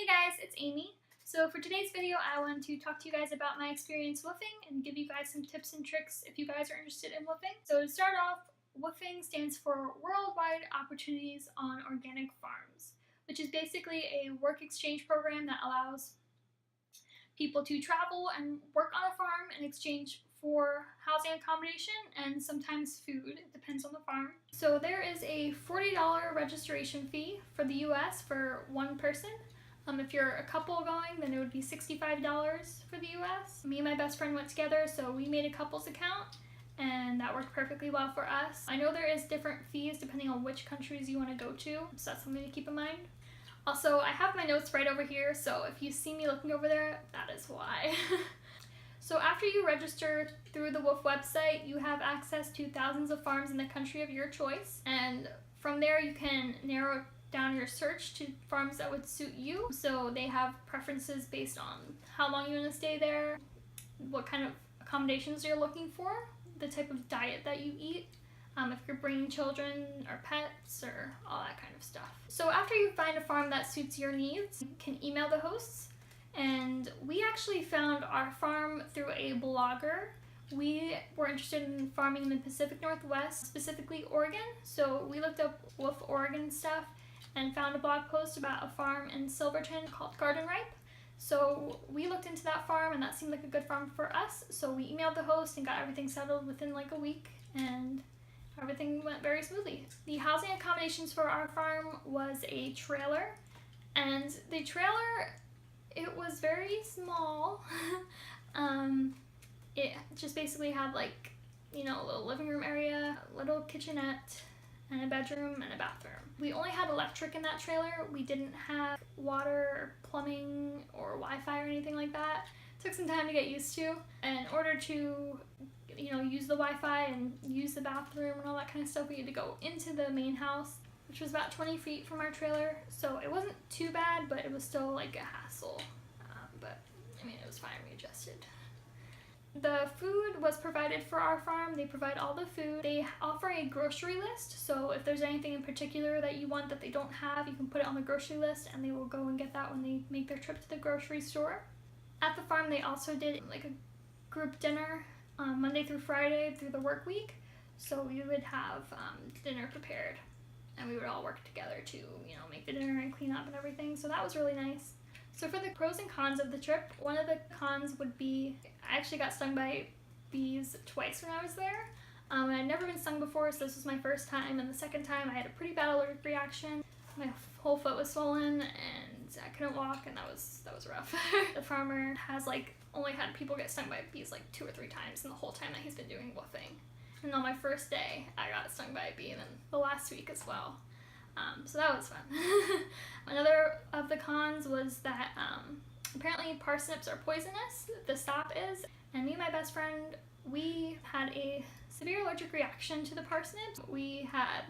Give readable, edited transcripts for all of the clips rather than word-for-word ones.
guys, it's Amy. So for today's video, I want to talk to you guys about my experience woofing and give you guys some tips and tricks if you guys are interested in woofing. So to start off, WWOOFing stands for Worldwide Opportunities on Organic Farms, which is basically a work exchange program that allows people to travel and work on a farm in exchange for housing accommodation and sometimes food. It depends on the farm. So there is a $40 registration fee for the US for one person. If you're a couple going, then it would be $65 for the US. Me and my best friend went together, so we made a couples account, and that worked perfectly well for us. I know there is different fees depending on which countries you want to go to, so that's something to keep in mind. Also, I have my notes right over here, so if you see me looking over there, that is why. So after you register through the WWOOF website, you have access to thousands of farms in the country of your choice, and from there you can narrow down your search to farms that would suit you. So they have preferences based on how long you want to stay there, what kind of accommodations you're looking for, the type of diet that you eat, if you're bringing children or pets or all that kind of stuff. So after you find a farm that suits your needs, you can email the hosts. And we actually found our farm through a blogger. We were interested in farming in the Pacific Northwest, specifically Oregon. So we looked up WWOOF Oregon stuff and found a blog post about a farm in Silverton called Garden Ripe. So we looked into that farm and that seemed like a good farm for us. So we emailed the host and got everything settled within like a week, and everything went very smoothly. The housing accommodations for our farm was a trailer, and the trailer, it was very small. It just basically had like, a little living room area, a little kitchenette, and a bedroom and a bathroom. We only had electric in that trailer. We didn't have water or plumbing or Wi-Fi or anything like that. It took some time to get used to. And in order to, use the Wi-Fi and use the bathroom and all that kind of stuff, we had to go into the main house, which was about 20 feet from our trailer. So it wasn't too bad, but it was still like a hassle. But it was fine, we adjusted. The food was provided for our farm. They provide all the food. They offer a grocery list, so if there's anything in particular that you want that they don't have, you can put it on the grocery list and they will go and get that when they make their trip to the grocery store. At the farm, they also did like a group dinner Monday through Friday through the work week, so we would have dinner prepared and we would all work together to make the dinner and clean up and everything, so that was really nice. So for the pros and cons of the trip, one of the cons would be I actually got stung by bees twice when I was there. I'd never been stung before, so this was my first time, and the second time I had a pretty bad allergic reaction. My whole foot was swollen and I couldn't walk, and that was rough. The farmer has only had people get stung by bees 2 or 3 times in the whole time that he's been doing woofing. And on my first day, I got stung by a bee, and then the last week as well. So that was fun. Another of the cons was that apparently parsnips are poisonous, the sap is, and me and my best friend, we had a severe allergic reaction to the parsnips. We had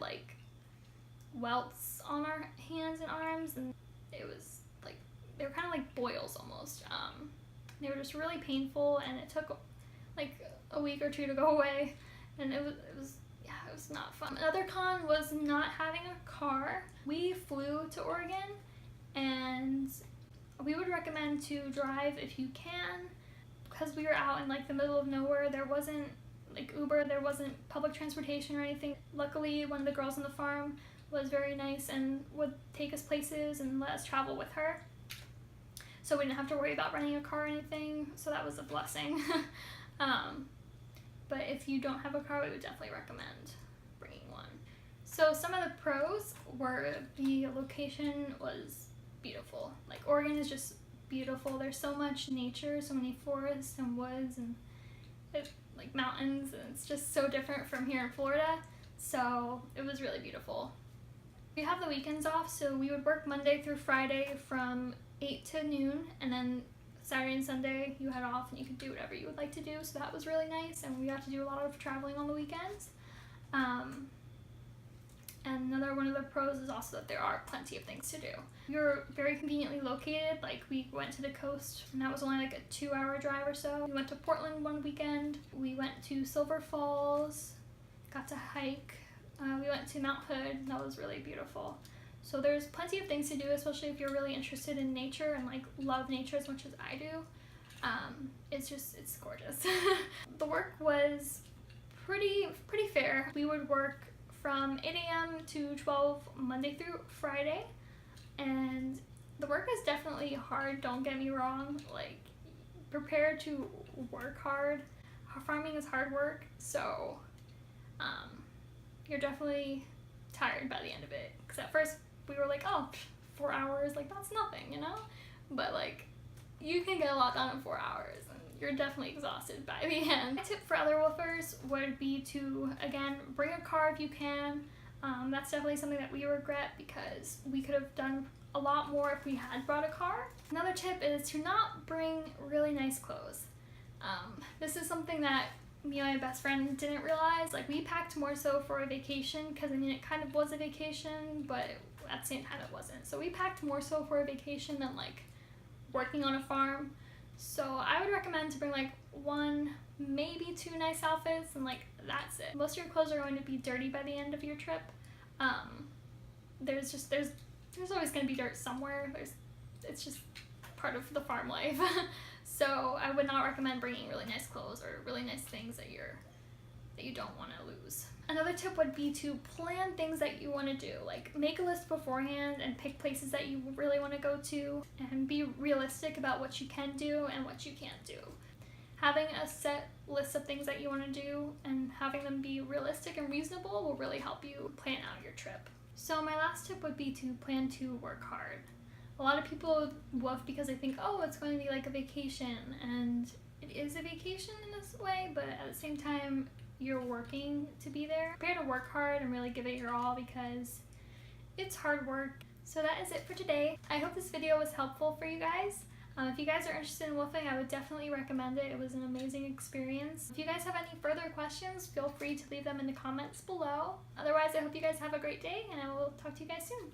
welts on our hands and arms, and it was they were kind of like boils almost. They were just really painful, and it took a week or 2 to go away, and it was not fun. Another con was not having a car. We flew to Oregon, and we would recommend to drive if you can, because we were out in the middle of nowhere. There wasn't Uber, there wasn't public transportation or anything. Luckily, one of the girls on the farm was very nice and would take us places and let us travel with her, so we didn't have to worry about renting a car or anything, so that was a blessing. But if you don't have a car, we would definitely recommend bringing one. So some of the pros were the location was beautiful. Oregon is just beautiful. There's so much nature, so many forests and woods and mountains, and it's just so different from here in Florida. So it was really beautiful. We have the weekends off, so we would work Monday through Friday from 8 to noon, and then Saturday and Sunday you had off and you could do whatever you would like to do, so that was really nice, and we got to do a lot of traveling on the weekends. And another one of the pros is also that there are plenty of things to do. You're very conveniently located. We went to the coast, and that was only a 2-hour drive or so. We went to Portland one weekend. We went to Silver Falls, got to hike. We went to Mount Hood, and that was really beautiful. So there's plenty of things to do, especially if you're really interested in nature and like love nature as much as I do. It's gorgeous. The work was pretty fair. We would work from 8 a.m. to 12 Monday through Friday, and the work is definitely hard, don't get me wrong. Like, prepare to work hard. Farming is hard work, so you're definitely tired by the end of it. Because at first we were like, oh, 4 hours, like that's nothing, you know? But like, you can get a lot done in 4 hours, and you're definitely exhausted by the end. My tip for other woofers would be to, again, bring a car if you can. That's definitely something that we regret, because we could have done a lot more if we had brought a car. Another tip is to not bring really nice clothes. This is something that me and my best friend didn't realize. Like, we packed more so for a vacation, because I mean it kind of was a vacation, but at the same time it wasn't. So we packed more so for a vacation than like working on a farm. So I would recommend to bring like 1, maybe 2 nice outfits, and like that's it. Most of your clothes are going to be dirty by the end of your trip. There's always going to be dirt somewhere. It's just part of the farm life. So I would not recommend bringing really nice clothes or really nice things that you don't want to lose. Another tip would be to plan things that you want to do. Like, make a list beforehand and pick places that you really want to go to, and be realistic about what you can do and what you can't do. Having a set list of things that you want to do and having them be realistic and reasonable will really help you plan out your trip. So my last tip would be to plan to work hard. A lot of people woof because they think, oh, it's going to be like a vacation, and it is a vacation in this way, but at the same time, you're working to be there. Prepare to work hard and really give it your all, because it's hard work. So that is it for today. I hope this video was helpful for you guys. If you guys are interested in woofing, I would definitely recommend it. It was an amazing experience. If you guys have any further questions, feel free to leave them in the comments below. Otherwise, I hope you guys have a great day, and I will talk to you guys soon.